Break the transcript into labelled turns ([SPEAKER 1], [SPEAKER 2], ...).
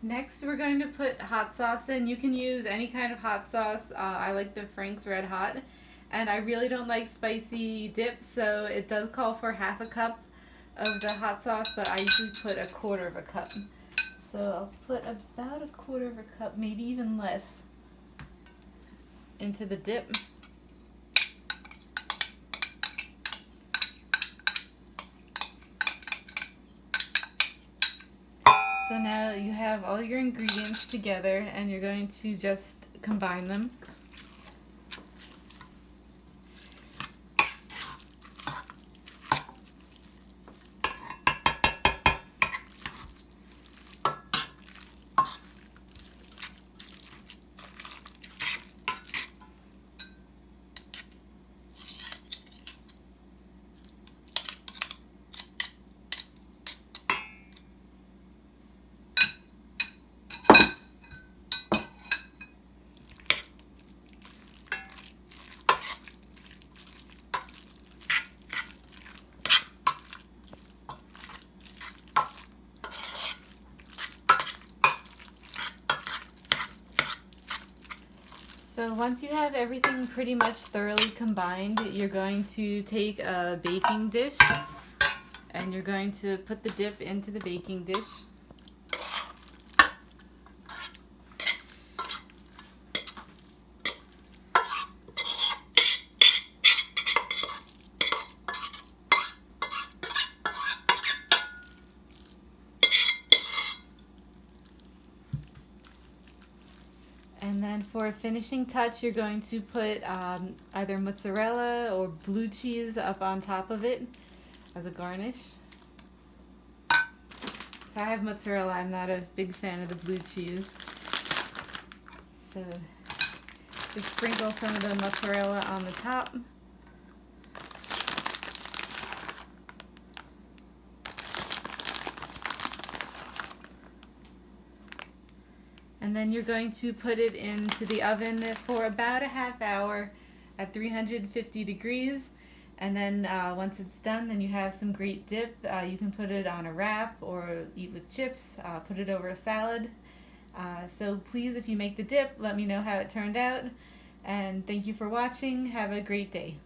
[SPEAKER 1] Next, we're going to put hot sauce in. You can use any kind of hot sauce. I like the Frank's Red Hot, and I really don't like spicy dip, so it does call for half a cup of the hot sauce, but I usually put a quarter of a cup. So I'll put about a quarter of a cup, maybe even less, into the dip. So now you have all your ingredients together and you're going to just combine them. So once you have everything pretty much thoroughly combined, you're going to take a baking dish and you're going to put the dip into the baking dish. And then for a finishing touch, you're going to put either mozzarella or blue cheese up on top of it as a garnish. So I have mozzarella. I'm not a big fan of the blue cheese. So just sprinkle some of the mozzarella on the top. And then you're going to put it into the oven for about a half hour at 350 degrees. And then once it's done, then you have some great dip. You can put it on a wrap or eat with chips, put it over a salad. So please, if you make the dip, let me know how it turned out. And thank you for watching. Have a great day.